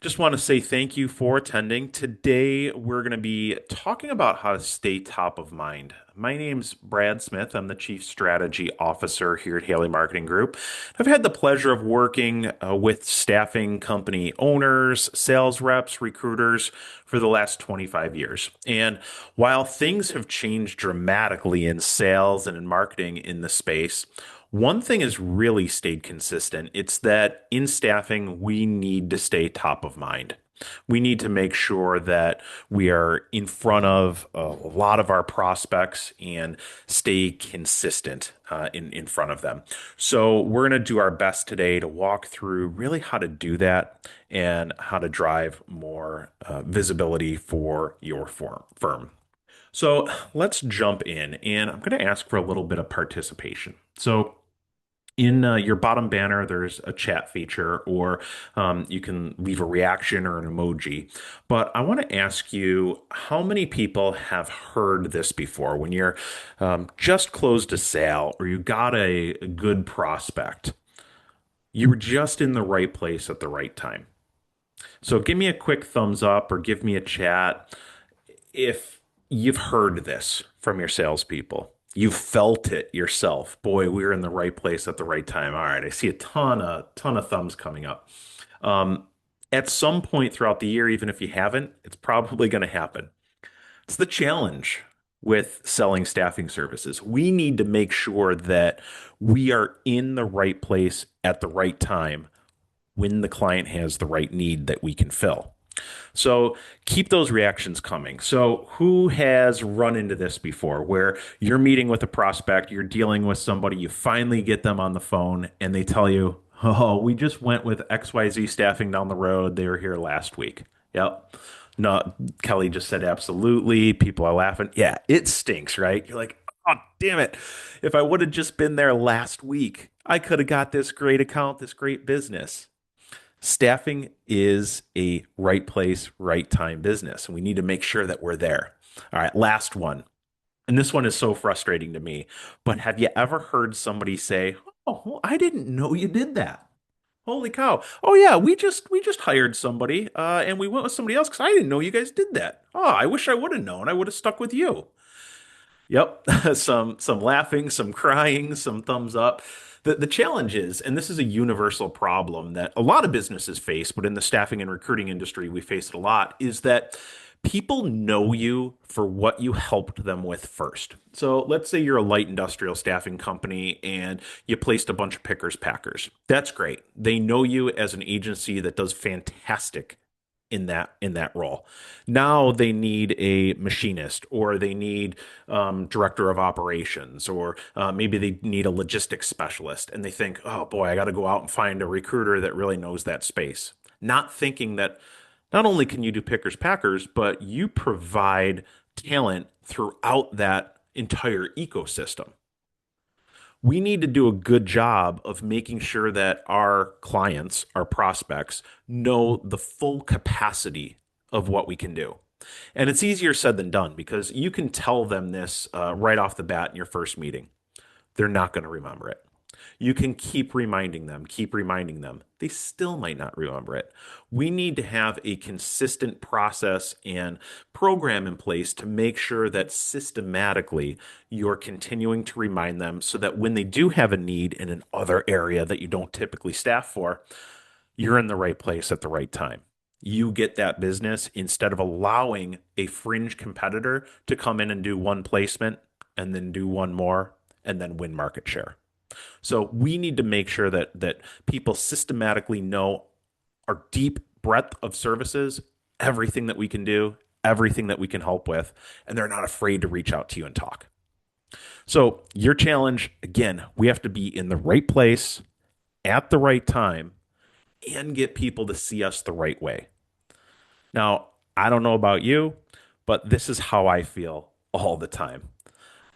Just want to say thank you for attending. Today, we're going to be talking about how to stay top of mind. My name's Brad Smith. I'm the Chief Strategy Officer here at Haley Marketing Group. I've had the pleasure of working with staffing company owners, sales reps, recruiters for the last 25 years. And while things have changed dramatically in sales and in marketing in the space, one thing has really stayed consistent. It's that in staffing, we need to stay top of mind. We need to make sure that we are in front of a lot of our prospects and stay consistent in front of them. So, we're going to do our best today to walk through really how to do that and how to drive more visibility for your firm. So, let's jump in, and I'm going to ask for a little bit of participation. So, in your bottom banner, there's a chat feature, or you can leave a reaction or an emoji. But I want to ask you, how many people have heard this before when you're just closed a sale or you got a good prospect? You were just in the right place at the right time. So give me a quick thumbs up or give me a chat if you've heard this from your salespeople. You felt it yourself. Boy, we were in the right place at the right time. All right, I see a ton of thumbs coming up. Um, at some point throughout the year, even if you haven't, it's probably going to happen. It's the challenge with selling staffing services. We need to make sure that we are in the right place at the right time when the client has the right need that we can fill. So keep those reactions coming. So, who has run into this before where you're meeting with a prospect, you're dealing with somebody, you finally get them on the phone, and they tell you, "Oh, we just went with XYZ staffing down the road. They were here last week." Yep. No, Kelly just said absolutely. People are laughing. Yeah, it stinks, right? You're like, "Oh, damn it. If I would have just been there last week, I could have got this great account, this great business." Staffing is a right place, right time business, and we need to make sure that we're there. All right, last one. And this one is so frustrating to me, but have you ever heard somebody say, "Oh, well, I didn't know you did that. Holy cow. Oh yeah, we just hired somebody and we went with somebody else because I didn't know you guys did that. Oh, I wish I would have known. I would have stuck with you." Yep. Some laughing, some crying, some thumbs up. The challenge is, and this is a universal problem that a lot of businesses face, but in the staffing and recruiting industry, we face it a lot, is that people know you for what you helped them with first. So let's say you're a light industrial staffing company and you placed a bunch of pickers, packers. That's great. They know you as an agency that does fantastic in that role. Now they need a machinist, or they need director of operations, or maybe they need a logistics specialist, and they think, "Oh boy, I got to go out and find a recruiter that really knows that space." Not thinking that not only can you do pickers packers, but you provide talent throughout that entire ecosystem. We need to do a good job of making sure that our clients, our prospects, know the full capacity of what we can do. And it's easier said than done because you can tell them this right off the bat in your first meeting. They're not going to remember it. You can keep reminding them, keep reminding them. They still might not remember it. We need to have a consistent process and program in place to make sure that systematically you're continuing to remind them so that when they do have a need in another area that you don't typically staff for, you're in the right place at the right time. You get that business instead of allowing a fringe competitor to come in and do one placement and then do one more and then win market share. So we need to make sure that people systematically know our deep breadth of services, everything that we can do, everything that we can help with, and they're not afraid to reach out to you and talk. So your challenge, again, we have to be in the right place at the right time and get people to see us the right way. Now, I don't know about you, but this is how I feel all the time.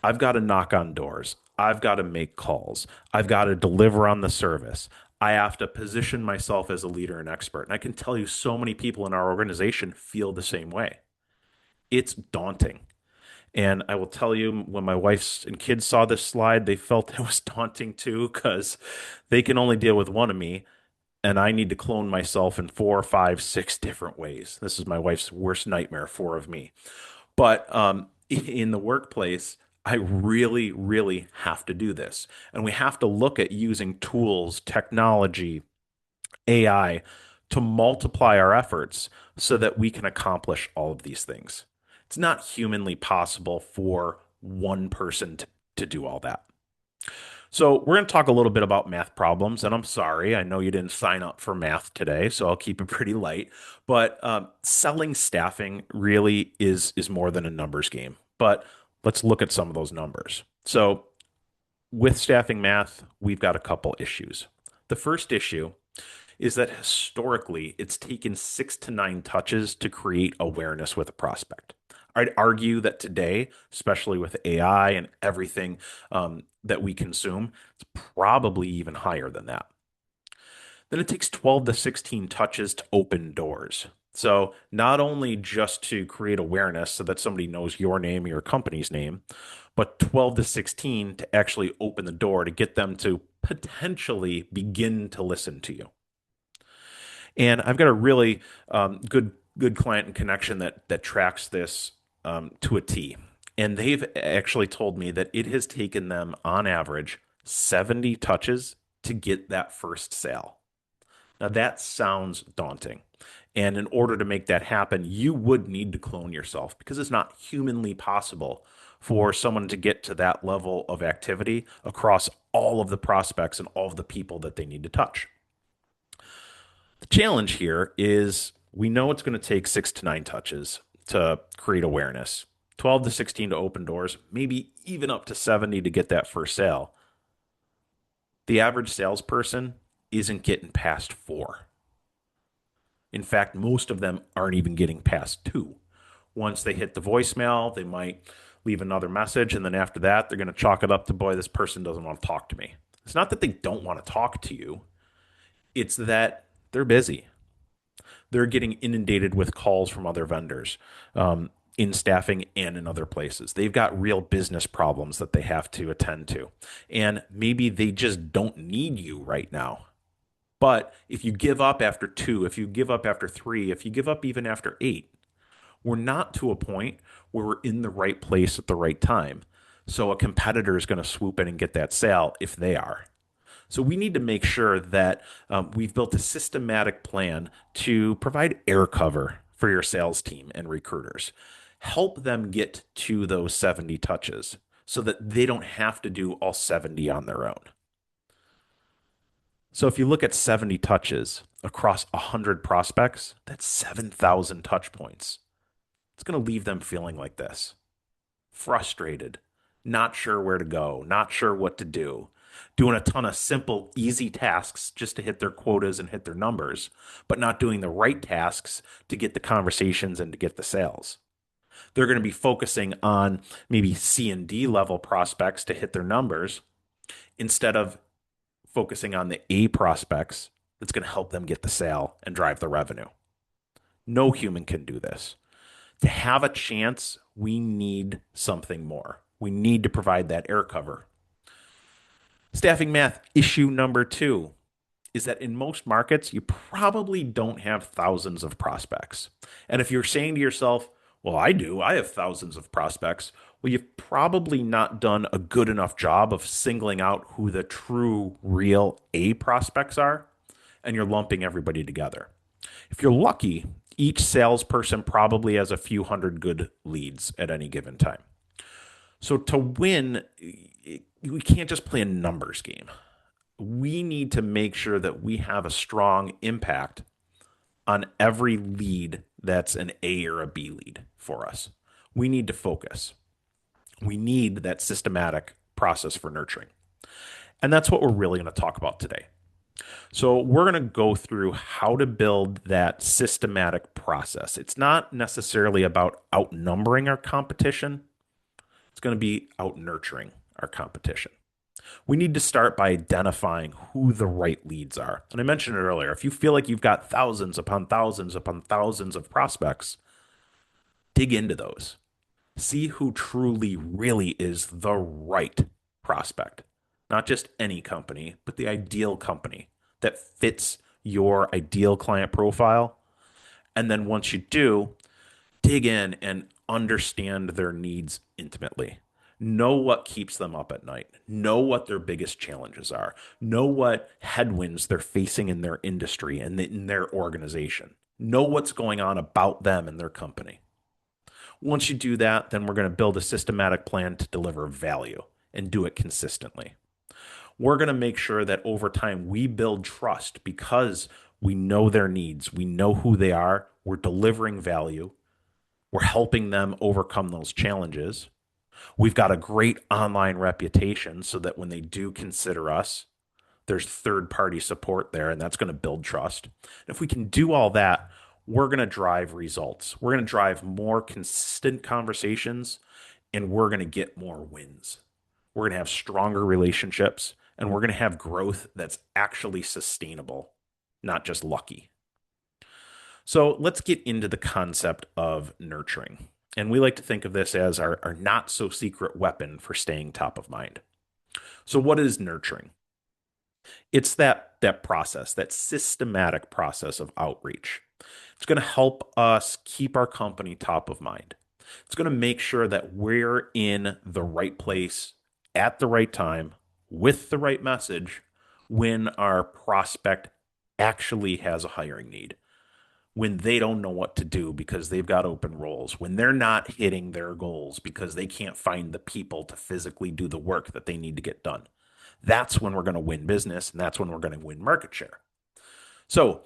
I've got to knock on doors. I've got to make calls. I've got to deliver on the service. I have to position myself as a leader and expert. And I can tell you so many people in our organization feel the same way. It's daunting. And I will tell you, when my wife and kids saw this slide, they felt it was daunting too, because they can only deal with one of me. and I need to clone myself in four, five, six different ways. This is my wife's worst nightmare for of me. But in the workplace, I really, really have to do this. And we have to look at using tools, technology, AI to multiply our efforts so that we can accomplish all of these things. It's not humanly possible for one person to do all that. So, we're going to talk a little bit about math problems, and I'm sorry, I know you didn't sign up for math today, so I'll keep it pretty light. But selling staffing really is more than a numbers game. But let's look at some of those numbers. So, with staffing math, we've got a couple issues. The first issue is that historically it's taken 6 to 9 touches to create awareness with a prospect. I'd argue that today, especially with AI and everything that we consume, it's probably even higher than that. Then it takes 12 to 16 touches to open doors. So, not only just to create awareness so that somebody knows your name or your company's name, but 12 to 16 to actually open the door to get them to potentially begin to listen to you. And I've got a really good client and connection that tracks this to a T. And they've actually told me that it has taken them on average 70 touches to get that first sale. Now that sounds daunting. And in order to make that happen, you would need to clone yourself because it's not humanly possible for someone to get to that level of activity across all of the prospects and all of the people that they need to touch. The challenge here is we know it's going to take 6 to 9 touches to create awareness, 12 to 16 to open doors, maybe even up to 70 to get that first sale. The average salesperson isn't getting past 4. In fact, most of them aren't even getting past 2. Once they hit the voicemail, they might leave another message, and then after that, they're going to chalk it up to, boy, this person doesn't want to talk to me. It's not that they don't want to talk to you, it's that they're busy. They're getting inundated with calls from other vendors in staffing and in other places. They've got real business problems that they have to attend to. And maybe they just don't need you right now. But if you give up after 2, if you give up after 3, if you give up even after 8, we're not to a point where we're in the right place at the right time. So a competitor is going to swoop in and get that sale if they are. So we need to make sure that we've built a systematic plan to provide air cover for your sales team and recruiters. Help them get to those 70 touches so that they don't have to do all 70 on their own. So if you look at 70 touches across 100 prospects, that's 7,000 touch points. It's going to leave them feeling like this: frustrated, not sure where to go, not sure what to do, doing a ton of simple, easy tasks just to hit their quotas and hit their numbers, but not doing the right tasks to get the conversations and to get the sales. They're going to be focusing on maybe C and D level prospects to hit their numbers instead of focusing on the A prospects that's going to help them get the sale and drive the revenue. No human can do this. To have a chance, we need something more. We need to provide that air cover. Staffing math issue number 2 is that in most markets, you probably don't have thousands of prospects. And if you're saying to yourself, well, I do, I have thousands of prospects, well, you've probably not done a good enough job of singling out who the true, real A prospects are, and you're lumping everybody together. If you're lucky, each salesperson probably has a few hundred good leads at any given time. So to win, we can't just play a numbers game. We need to make sure that we have a strong impact on every lead that's an A or a B lead for us. We need to focus. We need that systematic process for nurturing. And that's what we're really going to talk about today. So, we're going to go through how to build that systematic process. It's not necessarily about outnumbering our competition, it's going to be out nurturing our competition. We need to start by identifying who the right leads are. And I mentioned it earlier. If you feel like you've got thousands upon thousands upon thousands of prospects, dig into those. See who truly really is the right prospect. Not just any company, but the ideal company that fits your ideal client profile. And then once you do, dig in and understand their needs intimately. Know what keeps them up at night. Know what their biggest challenges are. Know what headwinds they're facing in their industry and in their organization. Know what's going on about them and their company. Once you do that, then we're going to build a systematic plan to deliver value and do it consistently. We're going to make sure that over time we build trust because we know their needs, we know who they are, we're delivering value, we're helping them overcome those challenges. We've got a great online reputation so that when they do consider us, there's third party support there, and that's going to build trust. And if we can do all that, we're going to drive results. We're going to drive more consistent conversations, and we're going to get more wins. We're going to have stronger relationships, and we're going to have growth that's actually sustainable, not just lucky. So let's get into the concept of nurturing. And we like to think of this as our not so secret weapon for staying top of mind. So, what is nurturing? It's that process, that systematic process of outreach. It's going to help us keep our company top of mind. It's going to make sure that we're in the right place at the right time with the right message when our prospect actually has a hiring need, when they don't know what to do because they've got open roles, when they're not hitting their goals because they can't find the people to physically do the work that they need to get done. That's when we're going to win business, and that's when we're going to win market share. So,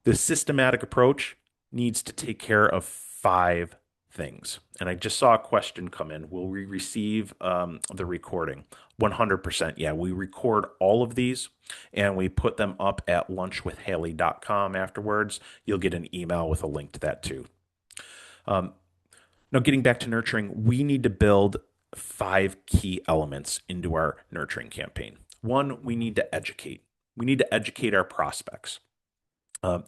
the systematic approach needs to take care of five things. And I just saw a question come in. Will we receive the recording? 100%. Yeah, we record all of these and we put them up at lunchwithhaley.com afterwards. You'll get an email with a link to that too. Um, Now, getting back to nurturing, we need to build five key elements into our nurturing campaign. One, we need to educate. We need to educate our prospects. Um,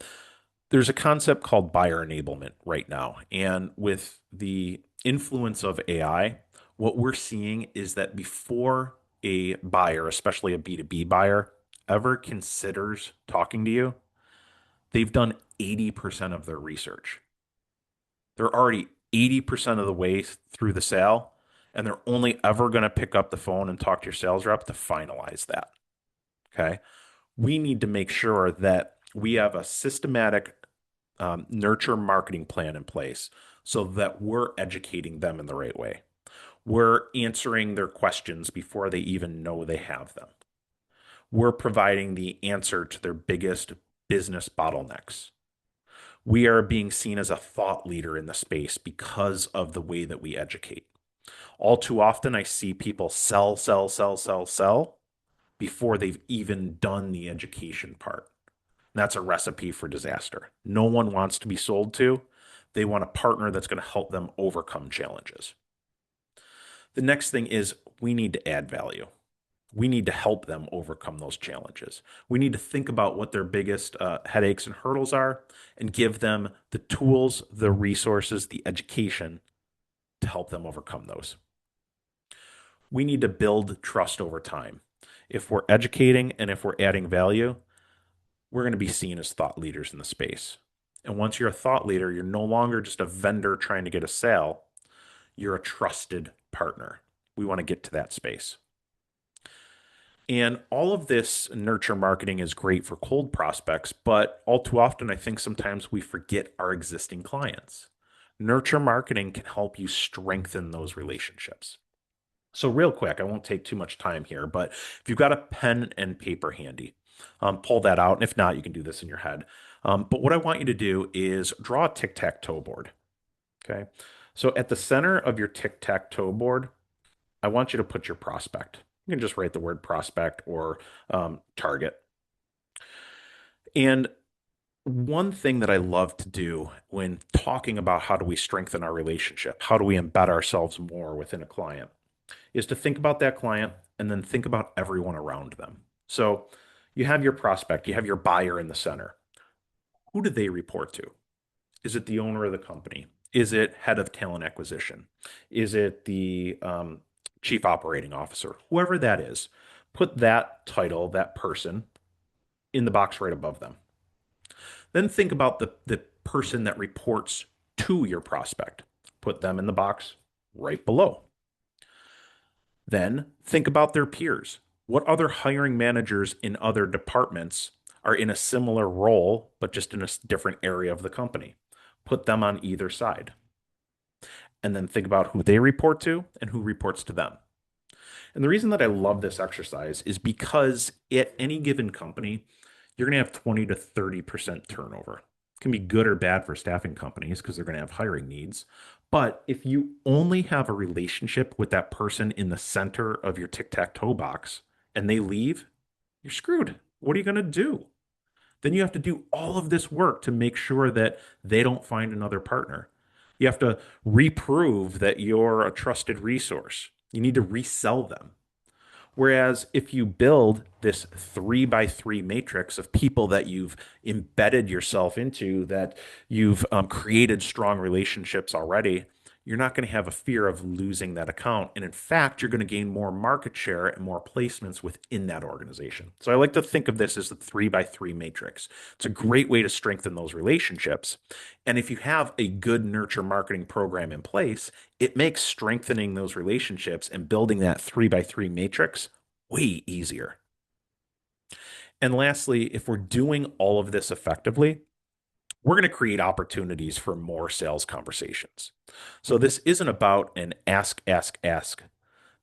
there's a concept called buyer enablement right now. And with the influence of AI, what we're seeing is that before a buyer, especially a B2B buyer, ever considers talking to you, they've done 80% of their research. They're already 80% of the way through the sale, and they're only ever going to pick up the phone and talk to your sales rep to finalize that. Okay. We need to make sure that we have a systematic nurture marketing plan in place so that we're educating them in the right way. We're answering their questions before they even know they have them. We're providing the answer to their biggest business bottlenecks. We are being seen as a thought leader in the space because of the way that we educate. All too often, I see people sell, sell, sell, sell, sell before they've even done the education part. That's a recipe for disaster. No one wants to be sold to. They want a partner that's going to help them overcome challenges. The next thing is we need to add value. We need to help them overcome those challenges. We need to think about what their biggest headaches and hurdles are and give them the tools, the resources, the education to help them overcome those. We need to build trust over time. If we're educating and if we're adding value, we're going to be seen as thought leaders in the space. And once you're a thought leader, you're no longer just a vendor trying to get a sale. You're a trusted partner. We want to get to that space. And all of this nurture marketing is great for cold prospects, but all too often, I think sometimes we forget our existing clients. Nurture marketing can help you strengthen those relationships. So, real quick, I won't take too much time here, but if you've got a pen and paper handy, pull that out. And if not, you can do this in your head. But what I want you to do is draw a tic tac toe board. Okay. So, at the center of your tic tac toe board, I want you to put your prospect. You can just write the word prospect or target. And one thing that I love to do when talking about how do we strengthen our relationship, how do we embed ourselves more within a client, is to think about that client and then think about everyone around them. So you have your prospect, you have your buyer in the center. Who do they report to? Is it the owner of the company? Is it head of talent acquisition? Is it the chief operating officer? Whoever that is, put that title, that person in the box right above them. Then think about the person that reports to your prospect. Put them in the box right below. Then think about their peers. What other hiring managers in other departments are in a similar role, but just in a different area of the company? Put them on either side. And then think about who they report to and who reports to them. And the reason that I love this exercise is because at any given company, you're going to have 20 to 30% turnover. It can be good or bad for staffing companies because they're going to have hiring needs. But if you only have a relationship with that person in the center of your tic-tac-toe box and they leave, you're screwed. What are you going to do? Then you have to do all of this work to make sure that they don't find another partner. You have to reprove that you're a trusted resource. You need to resell them. Whereas if you build this 3 by 3 matrix of people that you've embedded yourself into, that you've created strong relationships already, you're not going to have a fear of losing that account. And in fact, you're going to gain more market share and more placements within that organization. So I like to think of this as the 3 by 3 matrix. It's a great way to strengthen those relationships. And if you have a good nurture marketing program in place, it makes strengthening those relationships and building that 3 by 3 matrix way easier. And lastly, if we're doing all of this effectively, we're going to create opportunities for more sales conversations. So this isn't about an ask, ask, ask.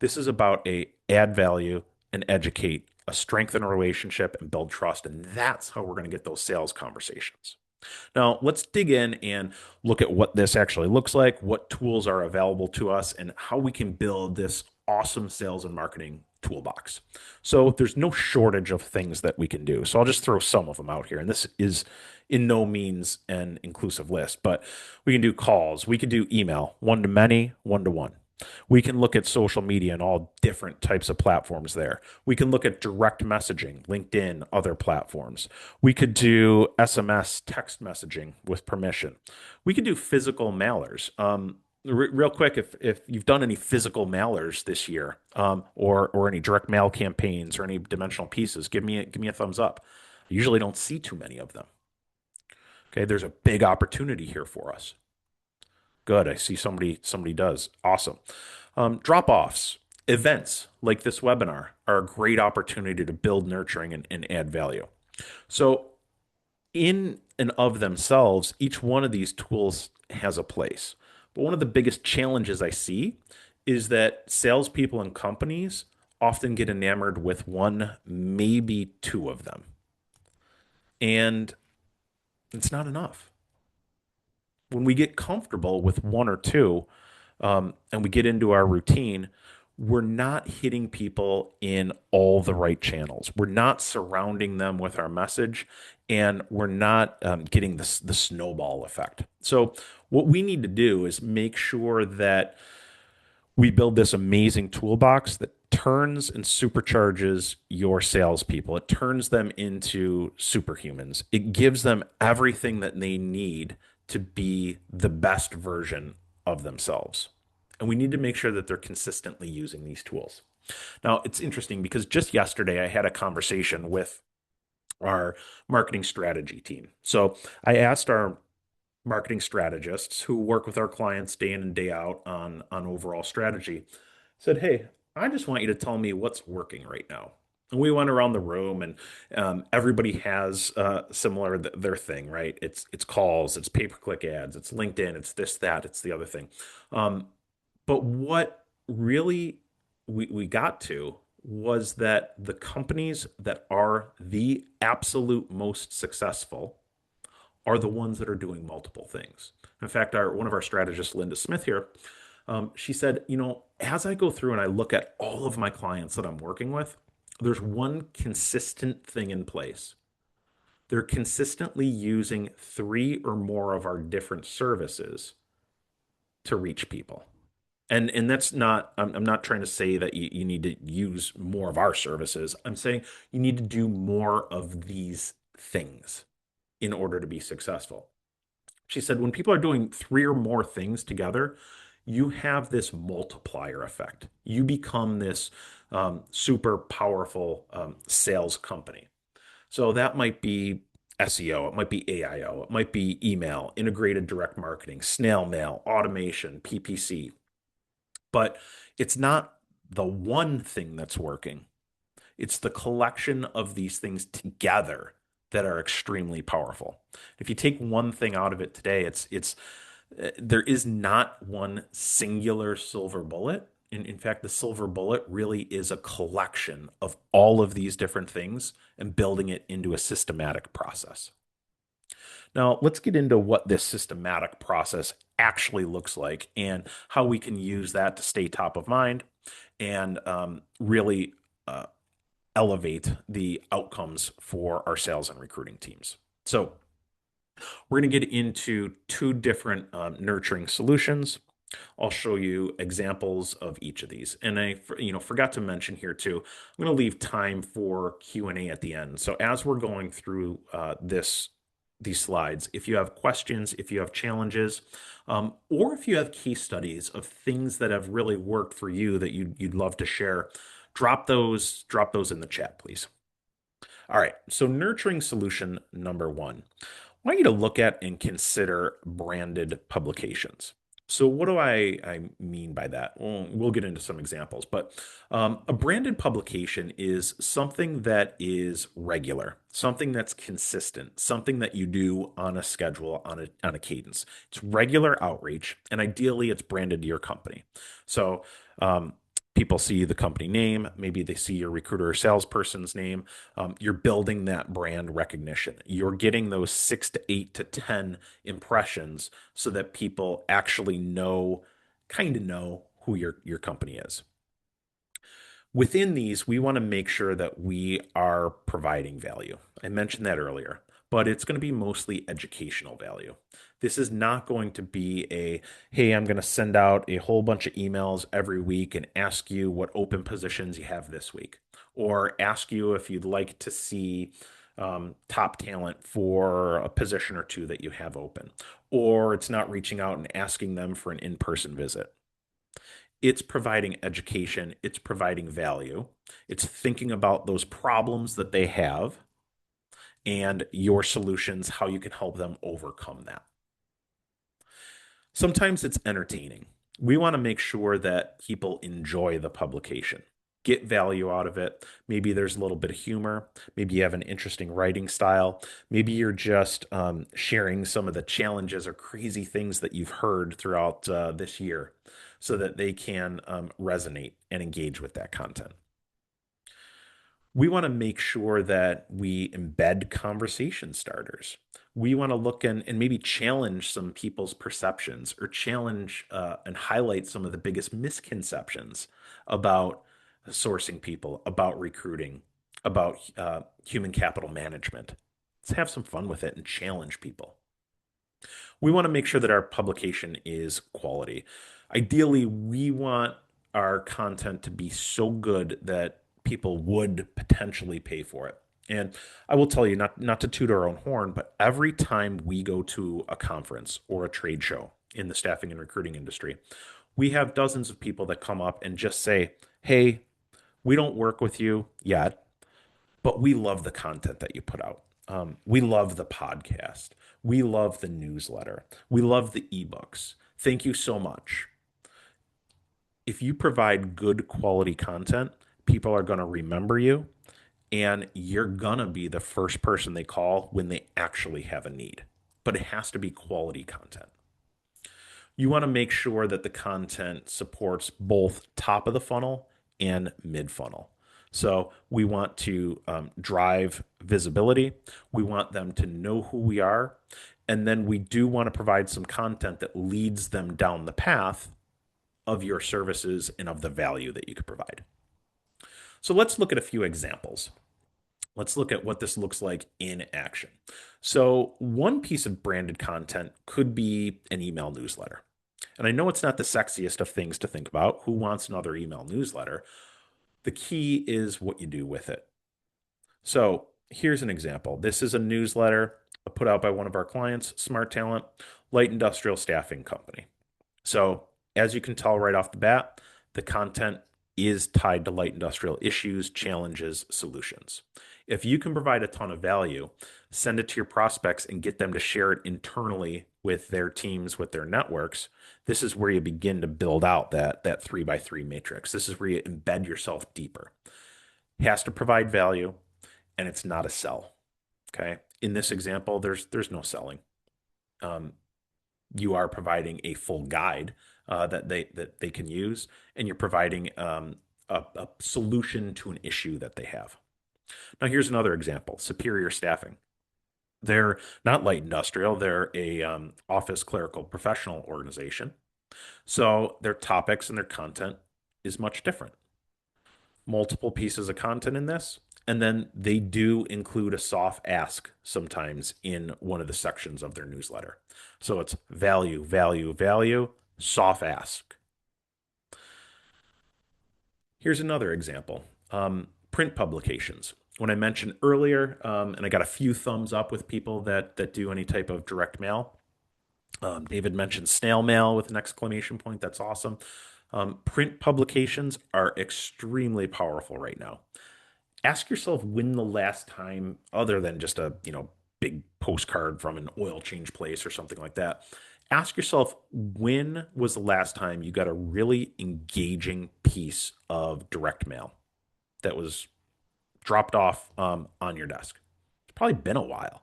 This is about a add value and educate, a strengthen a relationship and build trust. And that's how we're going to get those sales conversations. Now, let's dig in and look at what this actually looks like, what tools are available to us, and how we can build this awesome sales and marketing toolbox. So, there's no shortage of things that we can do. So, I'll just throw some of them out here. And this is in no means an inclusive list, but we can do calls, we can do email, one to many, one to one. We can look at social media and all different types of platforms there. We can look at direct messaging, LinkedIn, other platforms. We could do SMS text messaging with permission. We could do physical mailers. Real quick, if you've done any physical mailers this year, or any direct mail campaigns or any dimensional pieces, give me a thumbs up. I usually don't see too many of them. Okay, there's a big opportunity here for us. Good. I see somebody does. Awesome. Drop-offs, events like this webinar are a great opportunity to build nurturing and add value. So in and of themselves, each one of these tools has a place. But one of the biggest challenges I see is that salespeople and companies often get enamored with one, maybe two of them. And it's not enough. When we get comfortable with one or two, and we get into our routine, we're not hitting people in all the right channels. We're not surrounding them with our message, and we're not getting the snowball effect. So, what we need to do is make sure that we build this amazing toolbox that turns and supercharges your salespeople. It turns them into superhumans. It gives them everything that they need to be the best version of themselves. And we need to make sure that they're consistently using these tools. Now, it's interesting because just yesterday I had a conversation with our marketing strategy team. So I asked our marketing strategists who work with our clients day in and day out on overall strategy, said, "Hey, I just want you to tell me what's working right now." And we went around the room, and everybody has similar their thing, right? It's calls, it's pay-per-click ads, it's LinkedIn, it's this, that, it's the other thing. Um, but what really we got to was that the companies that are the absolute most successful are the ones that are doing multiple things. In fact, our one of our strategists, Linda Smith here, she said, as I go through and I look at all of my clients that I'm working with, there's one consistent thing in place. They're consistently using three or more of our different services to reach people. And that's not, I'm not trying to say that you need to use more of our services. I'm saying you need to do more of these things in order to be successful. She said, when people are doing three or more things together, you have this multiplier effect. You become this super powerful sales company. So that might be SEO, it might be AIO, it might be email, integrated direct marketing, snail mail, automation, PPC. But it's not the one thing that's working. It's the collection of these things together that are extremely powerful. If you take one thing out of it today, it's there is not one singular silver bullet. In fact, the silver bullet really is a collection of all of these different things and building it into a systematic process. Now, let's get into what this systematic process actually looks like and how we can use that to stay top of mind and really uh, elevate the outcomes for our sales and recruiting teams. So, we're going to get into two different nurturing solutions. I'll show you examples of each of these. And I forgot to mention here too, I'm going to leave time for Q&A at the end. So as we're going through these slides, if you have questions, if you have challenges, or if you have case studies of things that have really worked for you that you'd love to share, drop those in the chat, please. All right. So nurturing solution number one. I want you to look at and consider branded publications. So, what do I mean by that? Well, we'll get into some examples, but a branded publication is something that is regular, something that's consistent, something that you do on a schedule, on a cadence. It's regular outreach, and ideally, it's branded to your company. So, um, people see the company name, maybe they see your recruiter or salesperson's name. You're building that brand recognition. You're getting those 6 to 8 to 10 impressions so that people actually kind of know who your company is. Within these, we want to make sure that we are providing value. I mentioned that earlier, but it's going to be mostly educational value. This is not going to be hey, I'm going to send out a whole bunch of emails every week and ask you what open positions you have this week, or ask you if you'd like to see top talent for a position or two that you have open, or it's not reaching out and asking them for an in-person visit. It's providing education, it's providing value, it's thinking about those problems that they have and your solutions, how you can help them overcome that. Sometimes it's entertaining. We want to make sure that people enjoy the publication, get value out of it. Maybe there's a little bit of humor. Maybe you have an interesting writing style. Maybe you're just sharing some of the challenges or crazy things that you've heard throughout this year so that they can resonate and engage with that content. We want to make sure that we embed conversation starters. We want to look and maybe challenge some people's perceptions or challenge and highlight some of the biggest misconceptions about sourcing people, about recruiting, about human capital management. Let's have some fun with it and challenge people. We want to make sure that our publication is quality. Ideally, we want our content to be so good that people would potentially pay for it. And I will tell you, not to toot our own horn, but every time we go to a conference or a trade show in the staffing and recruiting industry, we have dozens of people that come up and just say, "Hey, we don't work with you yet, but we love the content that you put out. We love the podcast. We love the newsletter. We love the ebooks. Thank you so much." If you provide good quality content, people are going to remember you and you're going to be the first person they call when they actually have a need. But it has to be quality content. You want to make sure that the content supports both top of the funnel and mid funnel. So we want to drive visibility. We want them to know who we are. And then we do want to provide some content that leads them down the path of your services and of the value that you could provide. So let's look at a few examples. Let's look at what this looks like in action. So, one piece of branded content could be an email newsletter. And I know it's not the sexiest of things to think about. Who wants another email newsletter? The key is what you do with it. So, here's an example. This is a newsletter put out by one of our clients, Smart Talent, light industrial staffing company. So, as you can tell right off the bat, the content is tied to light industrial issues, challenges, solutions. If you can provide a ton of value, send it to your prospects and get them to share it internally with their teams, with their networks. This is where you begin to build out that 3 by 3 matrix. This is where you embed yourself deeper. It has to provide value, and it's not a sell. Okay. In this example, there's no selling. Um, you are providing a full guide that they can use, and you're providing a solution to an issue that they have. Now, here's another example: Superior Staffing. They're not light industrial; they're a office clerical professional organization. So their topics and their content is much different. Multiple pieces of content in this. And then they do include a soft ask sometimes in one of the sections of their newsletter. So it's value, value, value, soft ask. Here's another example, print publications. When I mentioned earlier, and I got a few thumbs up with people that do any type of direct mail. David mentioned snail mail with an exclamation point. That's awesome. Print publications are extremely powerful right now. Ask yourself when the last time, other than just a big postcard from an oil change place or something like that, ask yourself when was the last time you got a really engaging piece of direct mail that was dropped off on your desk. It's probably been a while.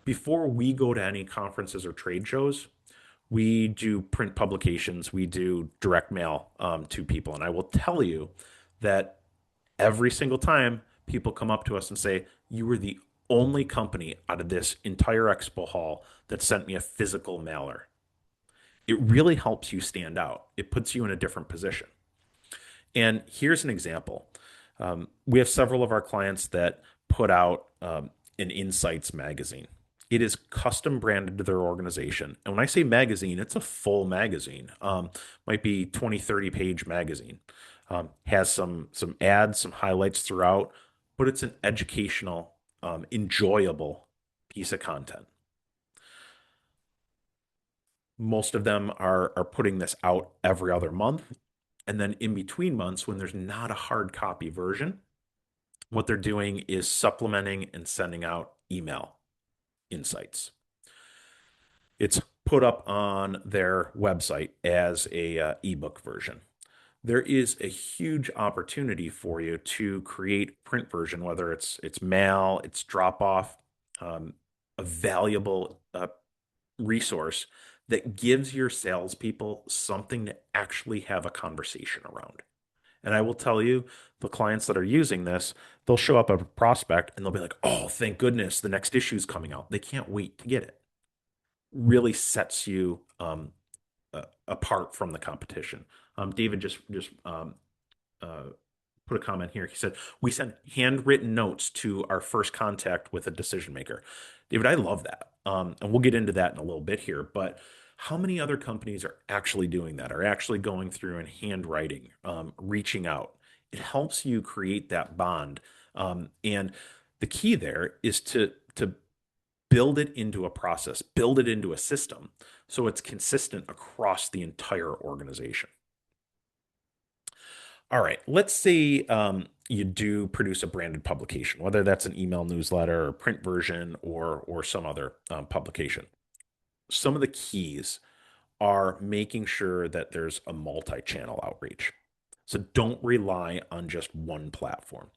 Before we go to any conferences or trade shows, we do print publications, we do direct mail to people. And I will tell you that every single time people come up to us and say, "You were the only company out of this entire expo hall that sent me a physical mailer." It really helps you stand out. It puts you in a different position. And here's an example. We have several of our clients that put out an Insights magazine. It is custom branded to their organization. And when I say magazine, it's a full magazine. Might be 20, 30 page magazine. Has some ads, some highlights throughout, but it's an educational, enjoyable piece of content. Most of them are putting this out every other month. And then in between months, when there's not a hard copy version, what they're doing is supplementing and sending out email insights. It's put up on their website as a ebook version. There is a huge opportunity for you to create print version, whether it's mail, it's drop off, a valuable resource that gives your salespeople something to actually have a conversation around. And I will tell you, the clients that are using this, they'll show up a prospect and they'll be like, "Oh, thank goodness, the next issue is coming out." They can't wait to get it. Really sets you apart from the competition. David just uh, put a comment here. He said, "We send handwritten notes to our first contact with a decision maker." David, I love that. And we'll get into that in a little bit here. But how many other companies are actually doing that, are actually going through and handwriting, reaching out? It helps you create that bond. And the key there is to build it into a process, build it into a system so it's consistent across the entire organization. All right, let's say you do produce a branded publication, whether that's an email newsletter or print version or some other publication. Some of the keys are making sure that there's a multi-channel outreach. So don't rely on just one platform.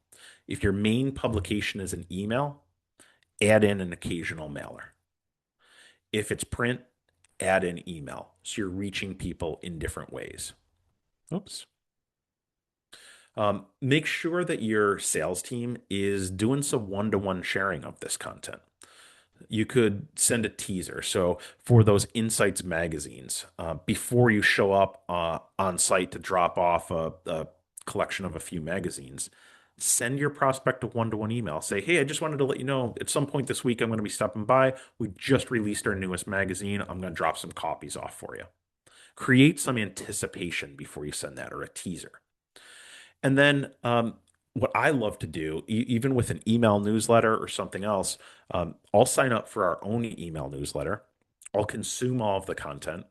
If your main publication is an email, add in an occasional mailer. If it's print, add in email. So you're reaching people in different ways. Oops. Make sure that your sales team is doing some one-to-one sharing of this content. You could send a teaser. So for those Insights magazines, before you show up on site to drop off a collection of a few magazines, send your prospect a one-to-one email. Say, "Hey, I just wanted to let you know at some point this week I'm going to be stopping by. We just released our newest magazine. I'm going to drop some copies off for you." Create some anticipation before you send that or a teaser. And then what I love to do, even with an email newsletter or something else, I'll sign up for our own email newsletter. I'll consume all of the content.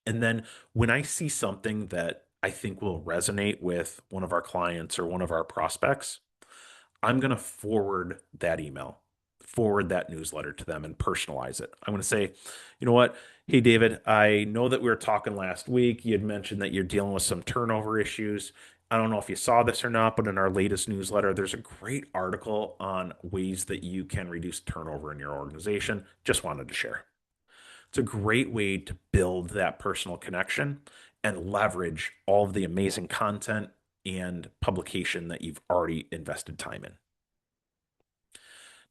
And then when I see something that I think will resonate with one of our clients or one of our prospects, I'm going to forward that email, forward that newsletter to them and personalize it. I'm going to say, you know what? Hey, David, I know that we were talking last week. You had mentioned that you're dealing with some turnover issues. I don't know if you saw this or not, but in our latest newsletter, there's a great article on ways that you can reduce turnover in your organization. Just wanted to share. It's a great way to build that personal connection and leverage all of the amazing content and publication that you've already invested time in.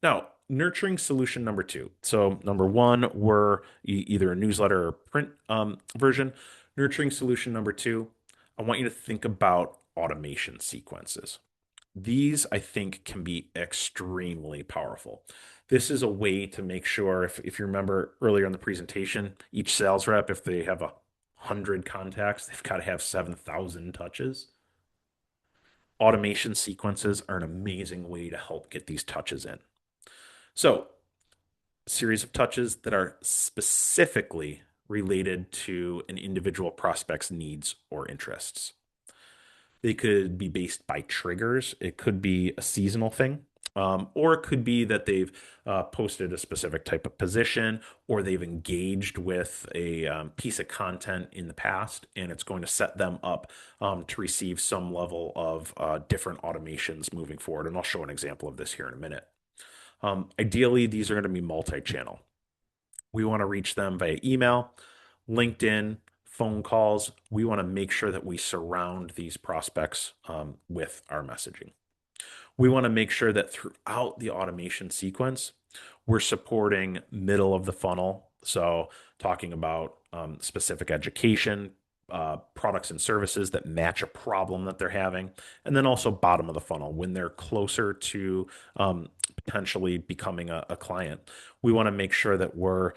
Now, nurturing solution number two. So, number one, we're either a newsletter or print version. Nurturing solution number two, I want you to think about automation sequences. These, I think, can be extremely powerful. This is a way to make sure, if you remember earlier in the presentation, each sales rep, if they have 100 contacts, they've got to have 7,000 touches. Automation sequences are an amazing way to help get these touches in. So, a series of touches that are specifically related to an individual prospect's needs or interests. They could be based by triggers. It could be a seasonal thing, or it could be that they've posted a specific type of position, or they've engaged with a piece of content in the past, and it's going to set them up to receive some level of different automations moving forward. And I'll show an example of this here in a minute. Ideally, these are going to be multi-channel. We want to reach them via email, LinkedIn, phone calls. We want to make sure that we surround these prospects with our messaging. We want to make sure that throughout the automation sequence, we're supporting middle of the funnel. So, talking about specific education, products and services that match a problem that they're having, and then also bottom of the funnel when they're closer to potentially becoming a client. We want to make sure that we're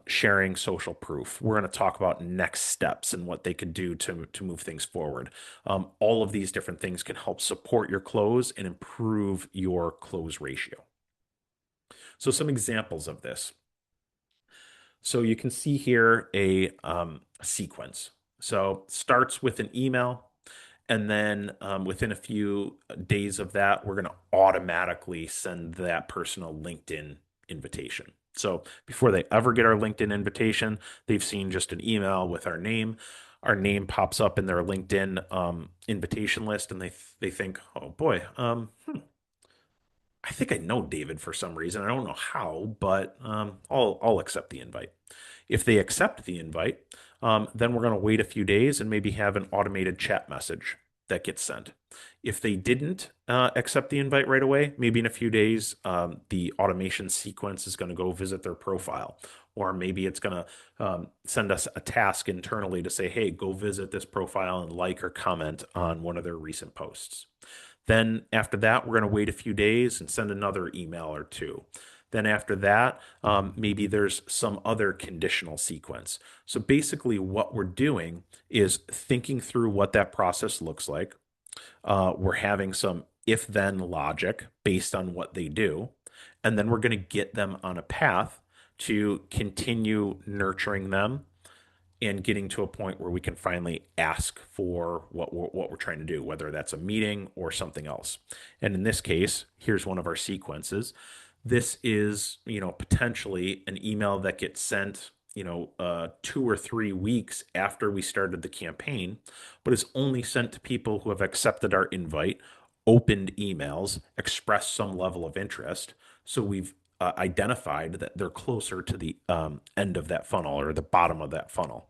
sharing social proof. We're going to talk about next steps and what they could do to move things forward. All of these different things can help support your close and improve your close ratio. So, some examples of this. So you can see here a sequence. So starts with an email, and then within a few days of that, we're going to automatically send that person a LinkedIn invitation. So before they ever get our LinkedIn invitation, they've seen just an email with our name. Our name pops up in their LinkedIn invitation list, and they think, oh boy, I think I know David for some reason. I don't know how, but I'll accept the invite. If they accept the invite, then we're going to wait a few days and maybe have an automated chat message that gets sent. If they didn't accept the invite right away, maybe in a few days, the automation sequence is going to go visit their profile. Or maybe it's going to send us a task internally to say, hey, go visit this profile and like or comment on one of their recent posts. Then after that, we're going to wait a few days and send another email or two. Then after that, maybe there's some other conditional sequence. So basically, what we're doing is thinking through what that process looks like. We're having some if then logic based on what they do. And then we're going to get them on a path to continue nurturing them and getting to a point where we can finally ask for what we're trying to do, whether that's a meeting or something else. And in this case, here's one of our sequences. This is, potentially an email that gets sent, 2 or 3 weeks after we started the campaign, but is only sent to people who have accepted our invite, opened emails, expressed some level of interest. So we've identified that they're closer to the end of that funnel or the bottom of that funnel.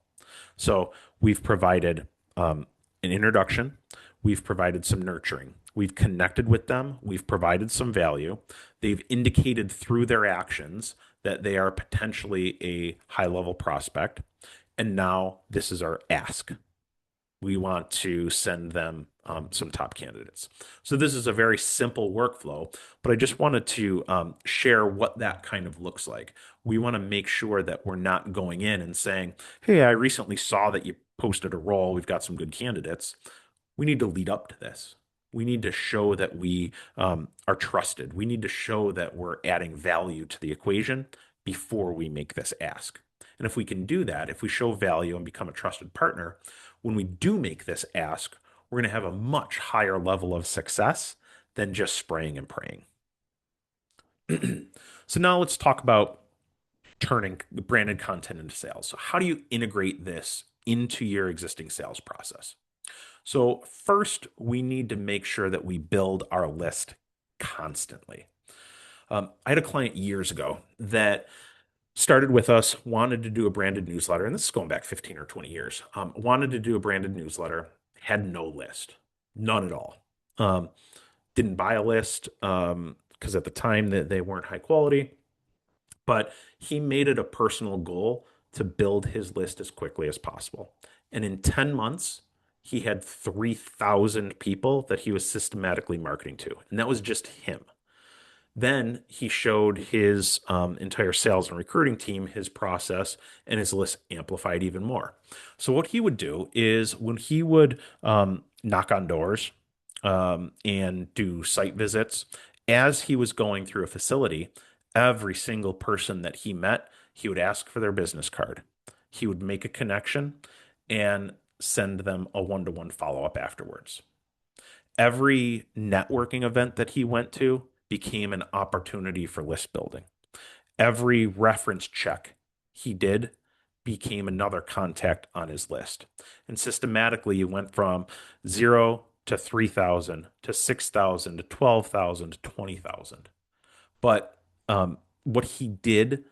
So we've provided an introduction, we've provided some nurturing, we've connected with them, we've provided some value. They've indicated through their actions that they are potentially a high level prospect. And now this is our ask. We want to send them some top candidates. So this is a very simple workflow, but I just wanted to share what that kind of looks like. We want to make sure that we're not going in and saying, hey, I recently saw that you posted a role. We've got some good candidates. We need to lead up to this. We need to show that we are trusted. We need to show that we're adding value to the equation before we make this ask. And if we can do that, if we show value and become a trusted partner, when we do make this ask, we're going to have a much higher level of success than just spraying and praying. So now let's talk about turning branded content into sales. So how do you integrate this into your existing sales process? So first, we need to make sure that we build our list constantly. I had a client years ago that started with us, wanted to do a branded newsletter, and this is going back 15 or 20 years. Wanted to do a branded newsletter, had no list, none at all. Um, didn't buy a list because at the time that they weren't high quality, but he made it a personal goal to build his list as quickly as possible. And in 10 months, he had 3,000 people that he was systematically marketing to. And that was just him. Then he showed his entire sales and recruiting team his process, and his list amplified even more. So, what he would do is when he would knock on doors and do site visits, as he was going through a facility, every single person that he met, he would ask for their business card. He would make a connection and send them a one-to-one follow-up afterwards. Every networking event that he went to became an opportunity for list building. Every reference check he did became another contact on his list. And systematically, you went from 0 to 3,000 to 6,000 to 12,000 to 20,000. But what he did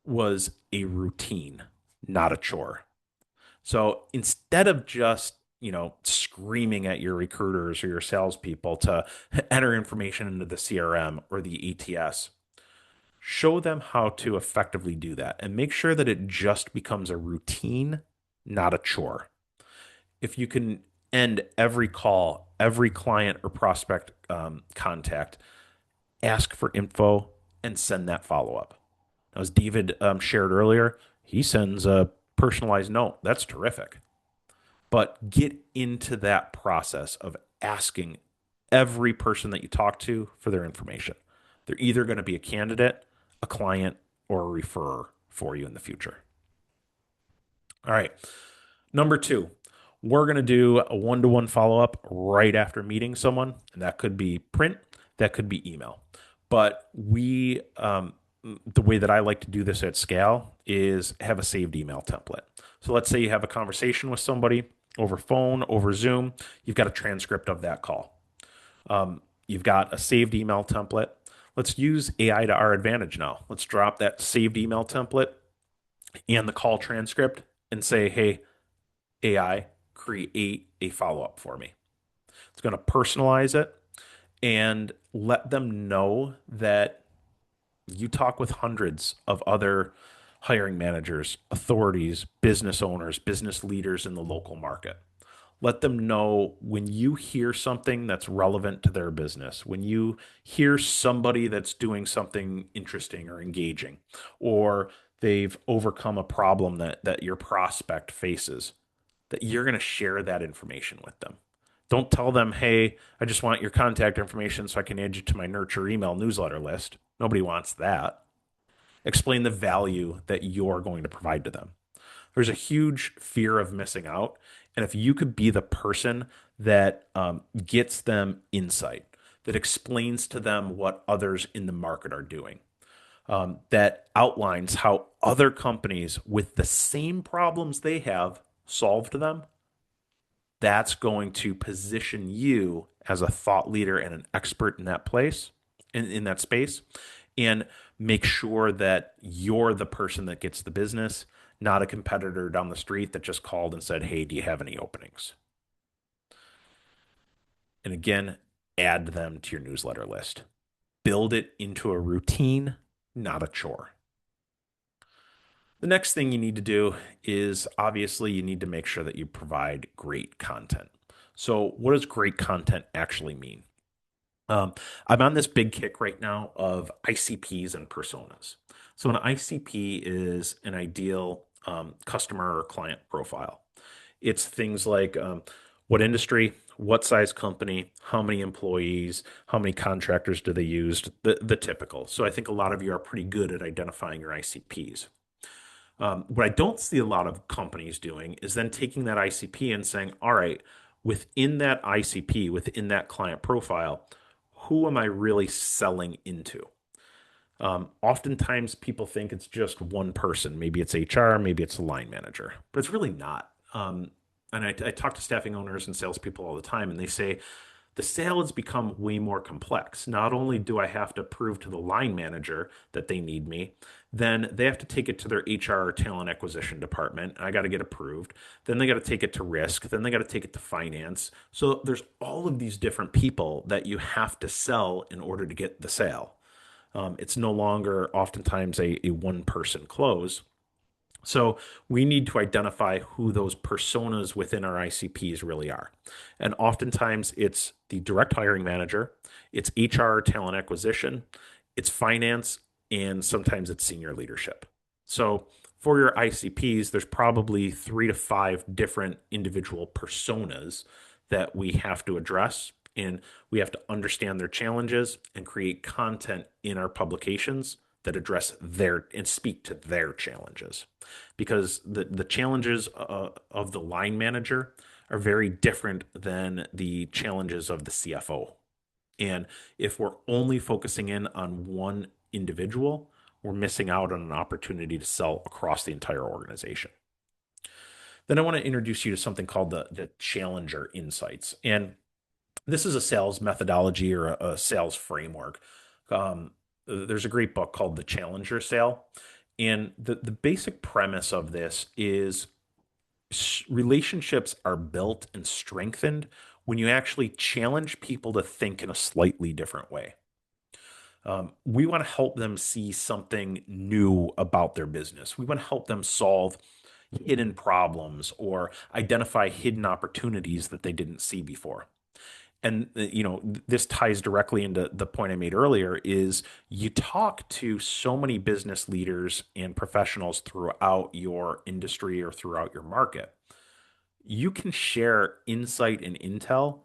was a routine, not a chore. So instead of just, screaming at your recruiters or your salespeople to enter information into the CRM or the ATS, show them how to effectively do that and make sure that it just becomes a routine, not a chore. If you can end every call, every client or prospect contact, ask for info and send that follow up. As David shared earlier, he sends a personalized note. That's terrific. But get into that process of asking every person that you talk to for their information. They're either going to be a candidate, a client, or a referrer for you in the future. All right. Number two, we're going to do a one-to-one follow-up right after meeting someone. And that could be print, that could be email. But the way that I like to do this at scale is have a saved email template. So let's say you have a conversation with somebody over phone, over Zoom. You've got a transcript of that call. You've got a saved email template. Let's use AI to our advantage now. Let's drop that saved email template and the call transcript and say, hey, AI, create a follow up for me. It's going to personalize it and let them know that you talk with hundreds of other hiring managers, authorities, business owners, business leaders in the local market. Let them know when you hear something that's relevant to their business, when you hear somebody that's doing something interesting or engaging, or they've overcome a problem that your prospect faces, that you're going to share that information with them. Don't tell them, hey, I just want your contact information so I can add you to my nurture email newsletter list. Nobody wants that. Explain the value that you're going to provide to them. There's a huge fear of missing out. And if you could be the person that gets them insight, that explains to them what others in the market are doing, that outlines how other companies with the same problems they have solved them, that's going to position you as a thought leader and an expert in that place, in that space, and make sure that you're the person that gets the business, not a competitor down the street that just called and said, hey, do you have any openings? And again, add them to your newsletter list. Build it into a routine, not a chore. The next thing you need to do is obviously you need to make sure that you provide great content. So, what does great content actually mean? Um, I'm on this big kick right now of ICPs and personas. So, an ICP is an ideal customer or client profile. It's things like what industry, what size company, how many employees, how many contractors do they use, the typical. So, I think a lot of you are pretty good at identifying your ICPs. What I don't see a lot of companies doing is then taking that ICP and saying, all right, within that ICP, within that client profile, who am I really selling into? Oftentimes people think it's just one person. Maybe it's HR, maybe it's a line manager, but it's really not. And I talk to staffing owners and salespeople all the time, and they say the sale has become way more complex. Not only do I have to prove to the line manager that they need me, then they have to take it to their HR or talent acquisition department. And I got to get approved. Then they got to take it to risk. Then they got to take it to finance. So there's all of these different people that you have to sell in order to get the sale. It's no longer oftentimes a one person close. So we need to identify who those personas within our ICPs really are. And oftentimes it's the direct hiring manager, it's HR talent acquisition, it's finance, and sometimes it's senior leadership. So for your ICPs, there's probably 3 to 5 different individual personas that we have to address. And we have to understand their challenges and create content in our publications that address their and speak to their challenges because the challenges of the line manager are very different than the challenges of the CFO. And if we're only focusing in on one individual, we're missing out on an opportunity to sell across the entire organization. Then I want to introduce you to something called the Challenger Insights. And this is a sales methodology or a sales framework. There's a great book called The Challenger Sale. And the basic premise of this is relationships are built and strengthened when you actually challenge people to think in a slightly different way. We want to help them see something new about their business. We want to help them solve hidden problems or identify hidden opportunities that they didn't see before. And this ties directly into the point I made earlier is you talk to so many business leaders and professionals throughout your industry or throughout your market. You can share insight and intel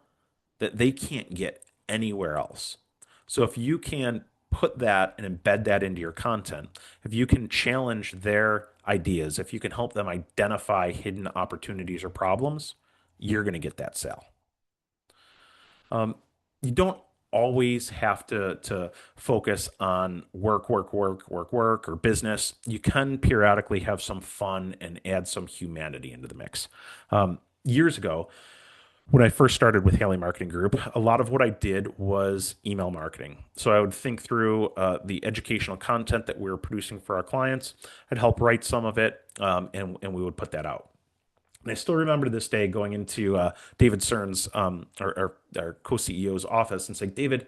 that they can't get anywhere else. So if you can put that and embed that into your content, if you can challenge their ideas, if you can help them identify hidden opportunities or problems, you're going to get that sale. Um, you don't always have to focus on work, or business. You can periodically have some fun and add some humanity into the mix. Years ago, when I first started with Haley Marketing Group, a lot of what I did was email marketing. So I would think through the educational content that we were producing for our clients. I'd help write some of it, and we would put that out. And I still remember to this day going into David Cern's, our co-CEO's office and saying, David,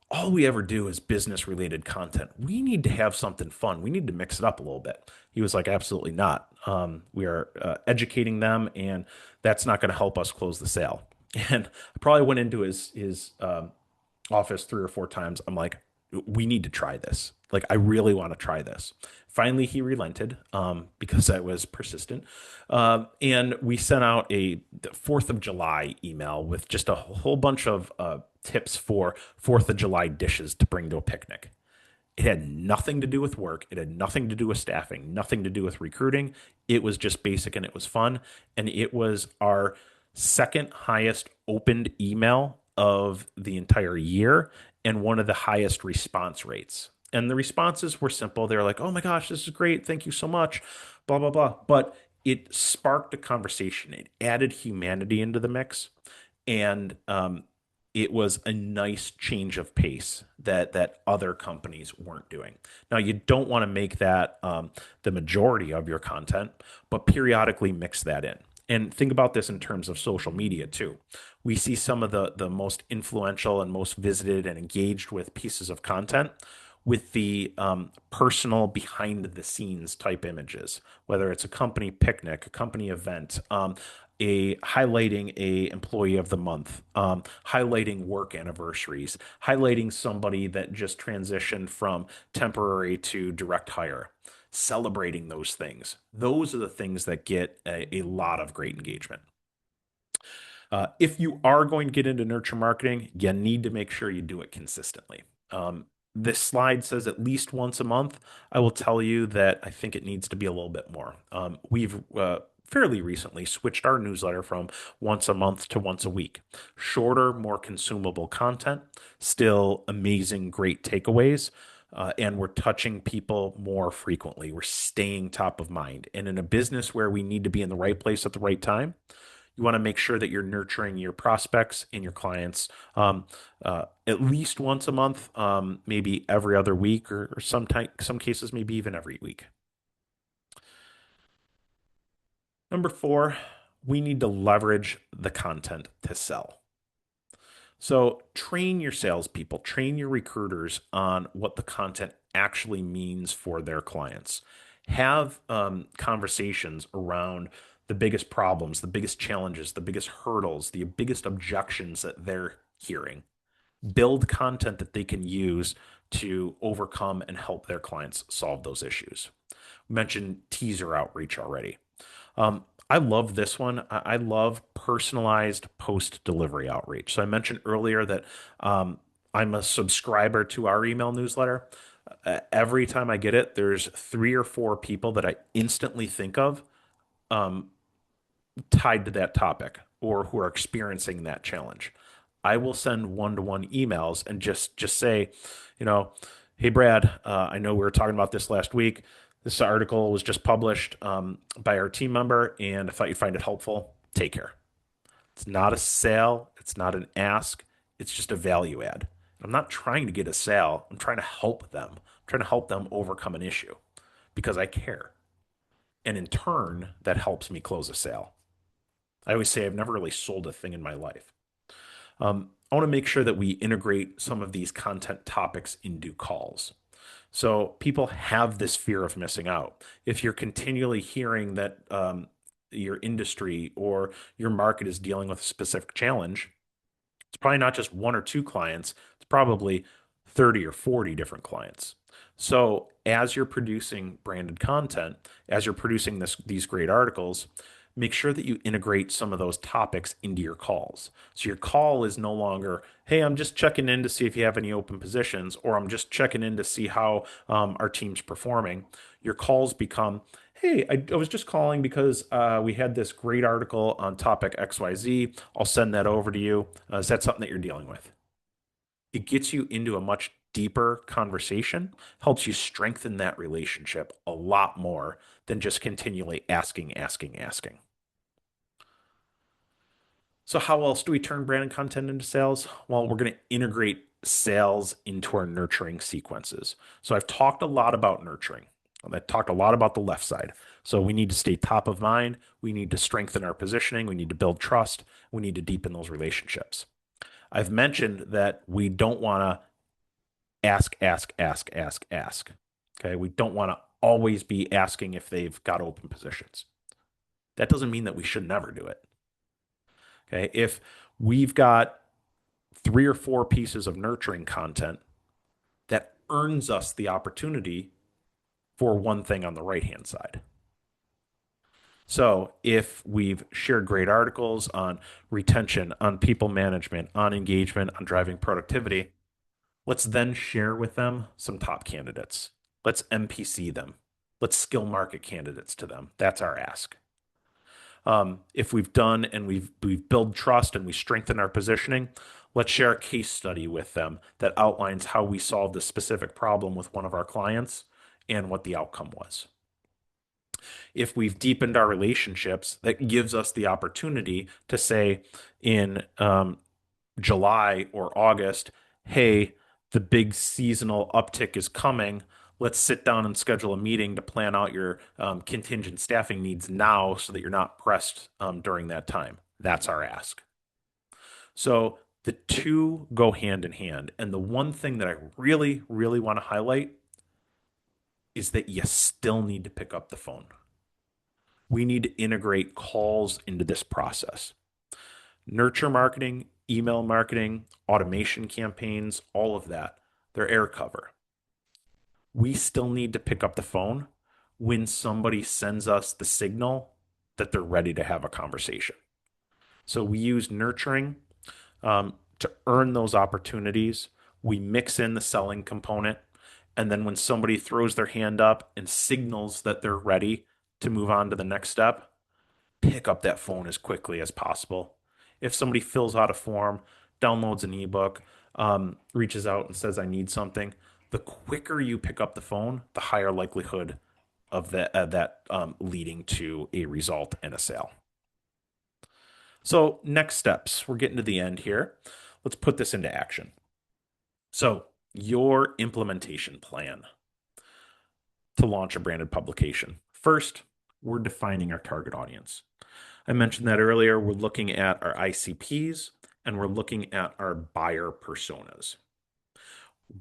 all we ever do is business related content. We need to have something fun. We need to mix it up a little bit. He was like, absolutely not. We are educating them, and that's not going to help us close the sale. And I probably went into his office 3 or 4 times. I'm like, we need to try this. Like, I really want to try this. Finally, he relented because I was persistent. And we sent out a 4th of July email with just a whole bunch of tips for 4th of July dishes to bring to a picnic. It had nothing to do with work. It had nothing to do with staffing, nothing to do with recruiting. It was just basic and it was fun. And it was our second highest opened email of the entire year and one of the highest response rates. And the responses were simple. They were like, oh my gosh, this is great. Thank you so much. Blah, blah, blah. But it sparked a conversation. It added humanity into the mix. And it was a nice change of pace that other companies weren't doing. Now, you don't want to make that the majority of your content, but periodically mix that in. And think about this in terms of social media too. We see some of the most influential and most visited and engaged with pieces of content with the personal behind the scenes type images, whether it's a company picnic, a company event, a highlighting a employee of the month, highlighting work anniversaries, highlighting somebody that just transitioned from temporary to direct hire, celebrating those things. Those are the things that get a lot of great engagement. If you are going to get into nurture marketing, you need to make sure you do it consistently. This slide says at least once a month. I will tell you that I think it needs to be a little bit more. We've fairly recently switched our newsletter from once a month to once a week. Shorter, more consumable content, still amazing, great takeaways. And we're touching people more frequently. We're staying top of mind. And in a business where we need to be in the right place at the right time, you want to make sure that you're nurturing your prospects and your clients at least once a month, maybe every other week, or some cases maybe even every week. Number four, we need to leverage the content to sell. So train your salespeople, train your recruiters on what the content actually means for their clients. Have conversations around the biggest problems, the biggest challenges, the biggest hurdles, the biggest objections that they're hearing. Build content that they can use to overcome and help their clients solve those issues. Mentioned teaser outreach already. I love this one. I love personalized post delivery outreach. So I mentioned earlier that I'm a subscriber to our email newsletter. Every time I get it, there's three or four people that I instantly think of um, tied to that topic or who are experiencing that challenge. I will send one-to-one emails and just say, you know, hey Brad, I know we were talking about this last week. This article was just published by our team member, and I thought you'd find it helpful. Take care. It's not a sale. It's not an ask. It's just a value add. I'm not trying to get a sale. I'm trying to help them. I'm trying to help them overcome an issue because I care. And in turn, that helps me close a sale. I always say I've never really sold a thing in my life. I want to make sure that we integrate some of these content topics into calls. So people have this fear of missing out. If you're continually hearing that your industry or your market is dealing with a specific challenge, it's probably not just one or two clients, it's probably 30 or 40 different clients. So as you're producing branded content, as you're producing these great articles, make sure that you integrate some of those topics into your calls. So your call is no longer, hey, I'm just checking in to see if you have any open positions, or I'm just checking in to see how our team's performing. Your calls become, hey, I was just calling because we had this great article on topic XYZ. I'll send that over to you. Is that something that you're dealing with? It gets you into a much deeper conversation, helps you strengthen that relationship a lot more than just continually asking, asking, asking. So, how else do we turn branded content into sales? Well, we're going to integrate sales into our nurturing sequences. So, I've talked a lot about nurturing. I talked a lot about the left side. So, we need to stay top of mind. We need to strengthen our positioning. We need to build trust. We need to deepen those relationships. I've mentioned that we don't want to ask, ask, ask, ask, ask. Okay. We don't want to always be asking if they've got open positions. That doesn't mean that we should never do it. Okay. If we've got three or four pieces of nurturing content that earns us the opportunity for one thing on the right hand side. So, if we've shared great articles on retention, on people management, on engagement, on driving productivity, let's then share with them some top candidates. Let's MPC them. Let's skill market candidates to them. That's our ask. If we've done and we've built trust and we strengthen our positioning, let's share a case study with them that outlines how we solved a specific problem with one of our clients and what the outcome was. If we've deepened our relationships, that gives us the opportunity to say in July or August, hey, the big seasonal uptick is coming. Let's sit down and schedule a meeting to plan out your contingent staffing needs now so that you're not pressed during that time. That's our ask. So the two go hand in hand. And the one thing that I really, really want to highlight is that you still need to pick up the phone. We need to integrate calls into this process. Nurture marketing, email marketing, automation campaigns, all of that, they're air cover. We still need to pick up the phone when somebody sends us the signal that they're ready to have a conversation. So we use nurturing to earn those opportunities. We mix in the selling component. And then when somebody throws their hand up and signals that they're ready to move on to the next step, pick up that phone as quickly as possible. If somebody fills out a form, downloads an ebook, reaches out and says, I need something, the quicker you pick up the phone, the higher likelihood of that leading to a result and a sale. So, next steps. We're getting to the end here. Let's put this into action. So, your implementation plan to launch a branded publication. First, we're defining our target audience. I mentioned that earlier. We're looking at our ICPs and we're looking at our buyer personas.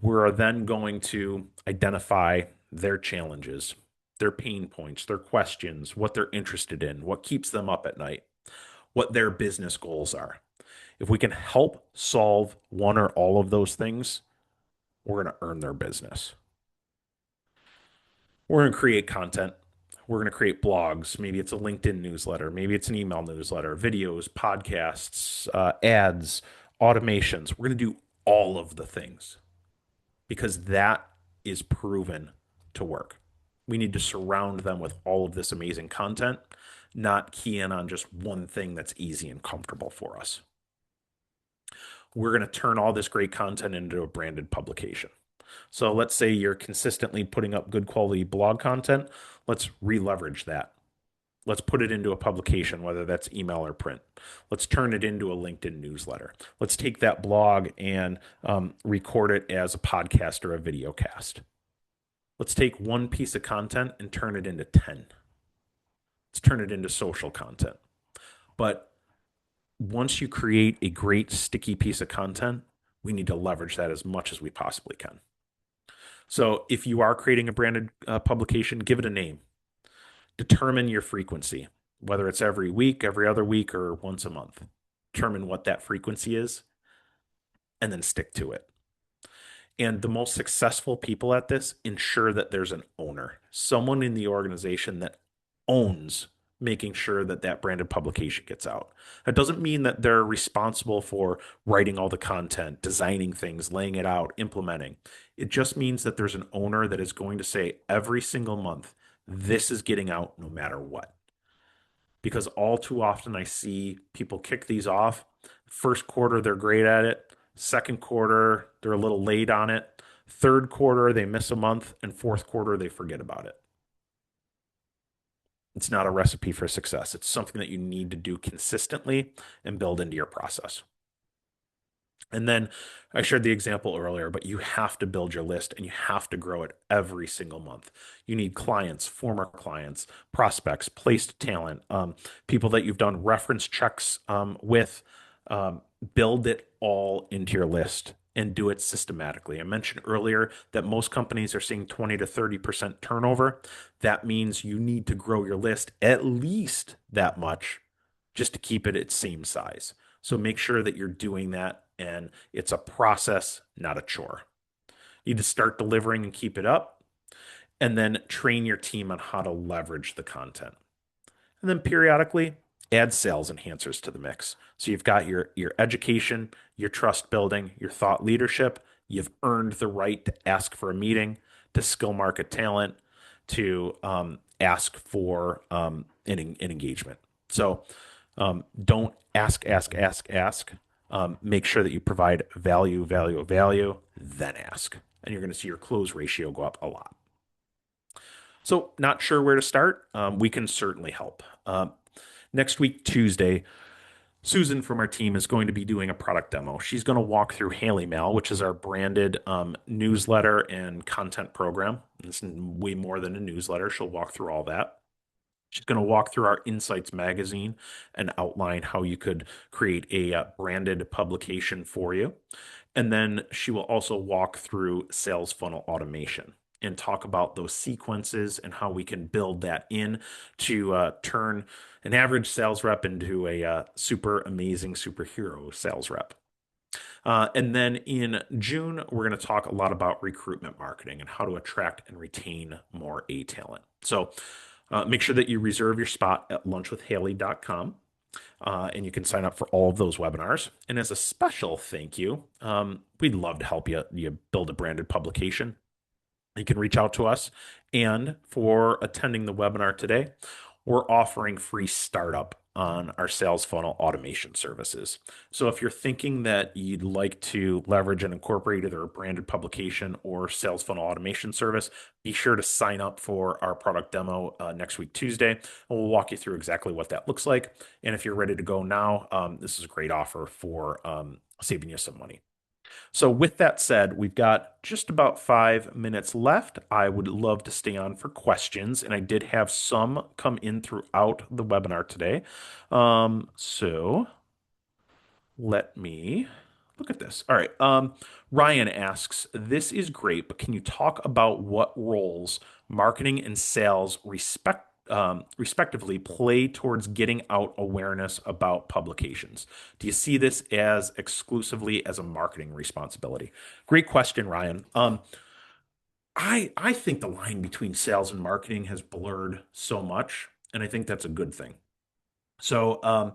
We're then going to identify their challenges, their pain points, their questions, what they're interested in, what keeps them up at night, what their business goals are. If we can help solve one or all of those things, we're going to earn their business. We're going to create content. We're going to create blogs. Maybe it's a LinkedIn newsletter. Maybe it's an email newsletter, videos, podcasts, ads, automations. We're going to do all of the things because that is proven to work. We need to surround them with all of this amazing content, not key in on just one thing that's easy and comfortable for us. We're going to turn all this great content into a branded publication. So let's say you're consistently putting up good quality blog content. Let's re-leverage that. Let's put it into a publication, whether that's email or print. Let's turn it into a LinkedIn newsletter. Let's take that blog and record it as a podcast or a video cast. Let's take one piece of content and turn it into 10. Let's turn it into social content. But once you create a great sticky piece of content, we need to leverage that as much as we possibly can. So if you are creating a branded publication, give it a name. Determine your frequency, whether it's every week, every other week, or once a month. Determine what that frequency is and then stick to it. And the most successful people at this ensure that there's an owner, someone in the organization that owns making sure that that branded publication gets out. That doesn't mean that they're responsible for writing all the content, designing things, laying it out, implementing. It just means that there's an owner that is going to say every single month, this is getting out no matter what. Because all too often I see people kick these off. First quarter, they're great at it. Second quarter, they're a little late on it. Third quarter, they miss a month. And fourth quarter, they forget about it. It's not a recipe for success. It's something that you need to do consistently and build into your process. And then I shared the example earlier, but you have to build your list and you have to grow it every single month. You need clients, former clients, prospects, placed talent, people that you've done reference checks with. Build it all into your list and do it systematically. I mentioned earlier that most companies are seeing 20 to 30% turnover. That means you need to grow your list at least that much just to keep it its same size. So make sure that you're doing that and it's a process, not a chore. You need to start delivering and keep it up, and then train your team on how to leverage the content. And then periodically add sales enhancers to the mix. So you've got your education, your trust building, your thought leadership. You've earned the right to ask for a meeting, to skill market talent, to ask for an engagement. So don't ask. Make sure that you provide value, then ask. And you're going to see your close ratio go up a lot. So, not sure where to start? We can certainly help. Next week, Tuesday, Susan from our team is going to be doing a product demo. She's going to walk through Haley Mail, which is our branded newsletter and content program. It's way more than a newsletter. She'll walk through all that. She's going to walk through our Insights magazine and outline how you could create a branded publication for you. And then she will also walk through sales funnel automation and talk about those sequences and how we can build that in to turn an average sales rep into a super amazing superhero sales rep. And then in June, we're going to talk a lot about recruitment marketing and how to attract and retain more A talent. So make sure that you reserve your spot at lunchwithhaley.com. And you can sign up for all of those webinars. And as a special thank you, we'd love to help you build a branded publication. You can reach out to us. And for attending the webinar today, we're offering free startup on our sales funnel automation services. So if you're thinking that you'd like to leverage and incorporate either a branded publication or sales funnel automation service, be sure to sign up for our product demo next week, Tuesday, and we'll walk you through exactly what that looks like. And if you're ready to go now, this is a great offer for saving you some money. So, with that said, we've got just about 5 minutes left. I would love to stay on for questions, and I did have some come in throughout the webinar today. So let me look at this. All right. Ryan asks, this is great, but can you talk about what roles marketing and sales respectively play towards getting out awareness about publications? Do you see this as exclusively as a marketing responsibility? Great question, Ryan. I think the line between sales and marketing has blurred so much, and I think that's a good thing. So,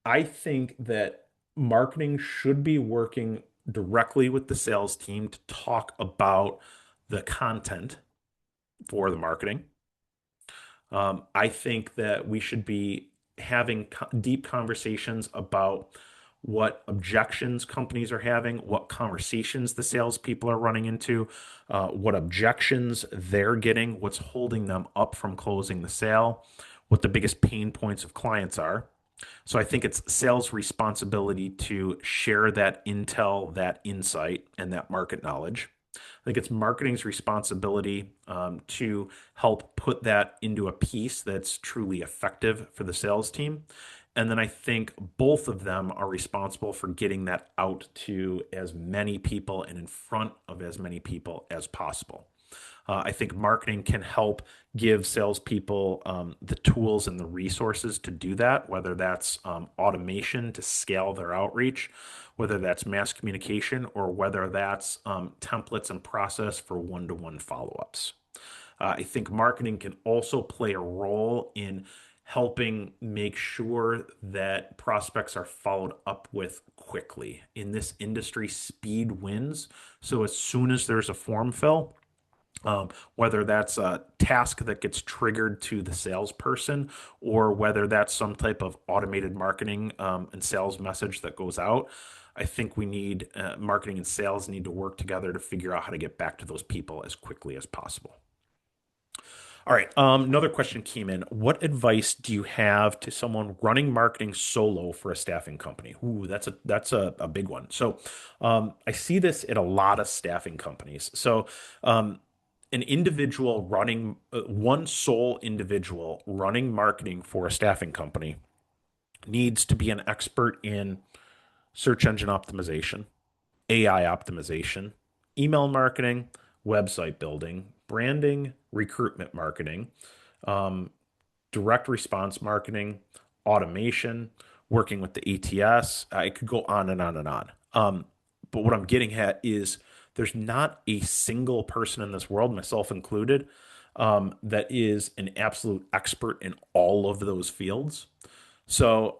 I think that marketing should be working directly with the sales team to talk about the content for the marketing. I think that we should be having deep conversations about what objections companies are having, what conversations the salespeople are running into, what objections they're getting, what's holding them up from closing the sale, what the biggest pain points of clients are. So I think it's sales responsibility to share that intel, that insight, and that market knowledge. I think it's marketing's responsibility to help put that into a piece that's truly effective for the sales team. And then I think both of them are responsible for getting that out to as many people and in front of as many people as possible. I think marketing can help give salespeople the tools and the resources to do that, whether that's automation to scale their outreach, whether that's mass communication, or whether that's templates and process for one-to-one follow-ups. I think marketing can also play a role in helping make sure that prospects are followed up with quickly. In this industry, speed wins. So as soon as there's a form fill, whether that's a task that gets triggered to the salesperson or whether that's some type of automated marketing and sales message that goes out. I think we need marketing and sales need to work together to figure out how to get back to those people as quickly as possible. All right. Another question came in. What advice do you have to someone running marketing solo for a staffing company? Ooh, that's a big one. So, I see this at a lot of staffing companies. So, an individual running one sole individual running marketing for a staffing company needs to be an expert in search engine optimization, AI optimization, email marketing, website building, branding, recruitment marketing, um, direct response marketing, automation, working with the ATS. I could go on and on and on. But what I'm getting at is there's not a single person in this world, myself included, that is an absolute expert in all of those fields. So,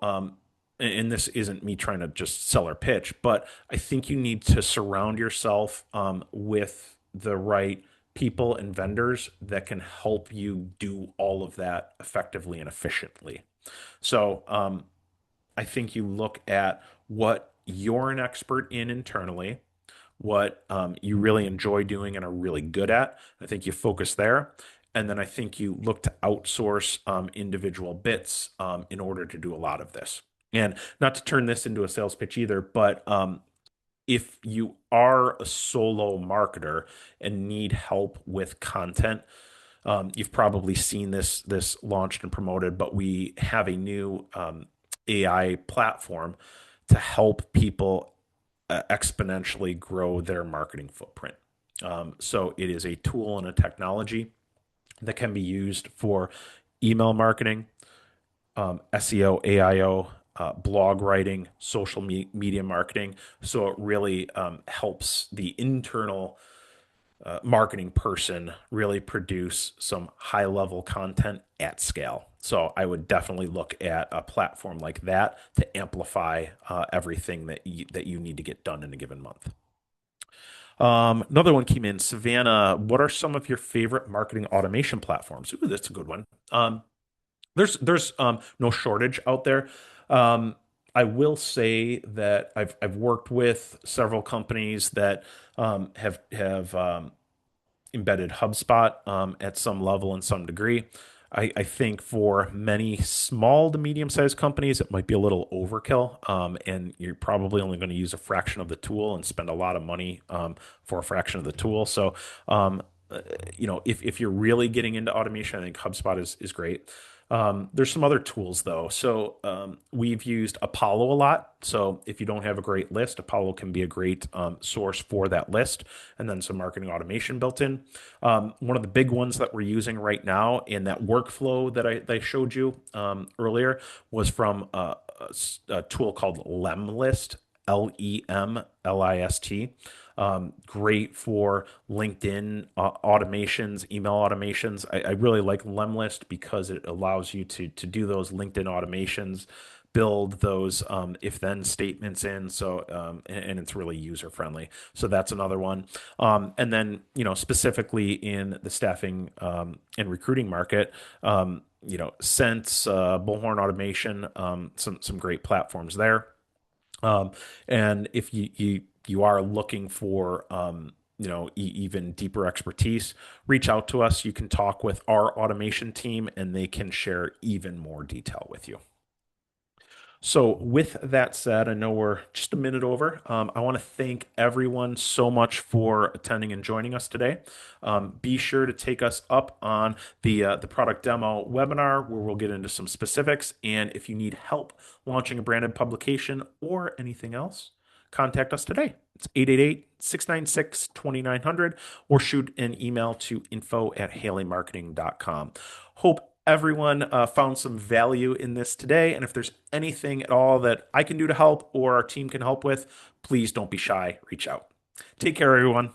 and this isn't me trying to just sell or pitch, but I think you need to surround yourself with the right people and vendors that can help you do all of that effectively and efficiently. So, I think you look at what you're an expert in internally, what you really enjoy doing and are really good at. I think you focus there. And then I think you look to outsource individual bits in order to do a lot of this. And not to turn this into a sales pitch either, but if you are a solo marketer and need help with content, you've probably seen this launched and promoted, but we have a new AI platform to help people exponentially grow their marketing footprint. So it is a tool and a technology that can be used for email marketing, SEO, AIO, blog writing, social media marketing. So it really helps the internal marketing person really produce some high level content at scale. So I would definitely look at a platform like that to amplify everything that you need to get done in a given month. Another one came in, Savannah. What are some of your favorite marketing automation platforms? Ooh, that's a good one. There's no shortage out there. Um, I will say that I've worked with several companies that have embedded HubSpot at some level and some degree. I think for many small to medium sized companies, it might be a little overkill, and you're probably only going to use a fraction of the tool and spend a lot of money for a fraction of the tool. So, um, if you're really getting into automation, I think HubSpot is great. There's some other tools though. So we've used Apollo a lot. So if you don't have a great list, Apollo can be a great source for that list, and then some marketing automation built in. One of the big ones that we're using right now in that workflow that I showed you earlier was from a tool called Lemlist, Lemlist. Great for LinkedIn automations, email automations. I really like Lemlist because it allows you to do those LinkedIn automations, build those if then statements in. So and it's really user friendly. So that's another one. And then specifically in the staffing and recruiting market. Sense, Bullhorn Automation, some great platforms there. Um, and if you are looking for even deeper expertise, reach out to us. You can talk with our automation team, and they can share even more detail with you. So, with that said, I know we're just a minute over. I want to thank everyone so much for attending and joining us today. Be sure to take us up on the product demo webinar where we'll get into some specifics. And if you need help launching a branded publication or anything else, contact us today. It's 888-696-2900 or shoot an email to info@haleymarketing.com. Hope everyone found some value in this today. And if there's anything at all that I can do to help or our team can help with, please don't be shy. Reach out. Take care, everyone.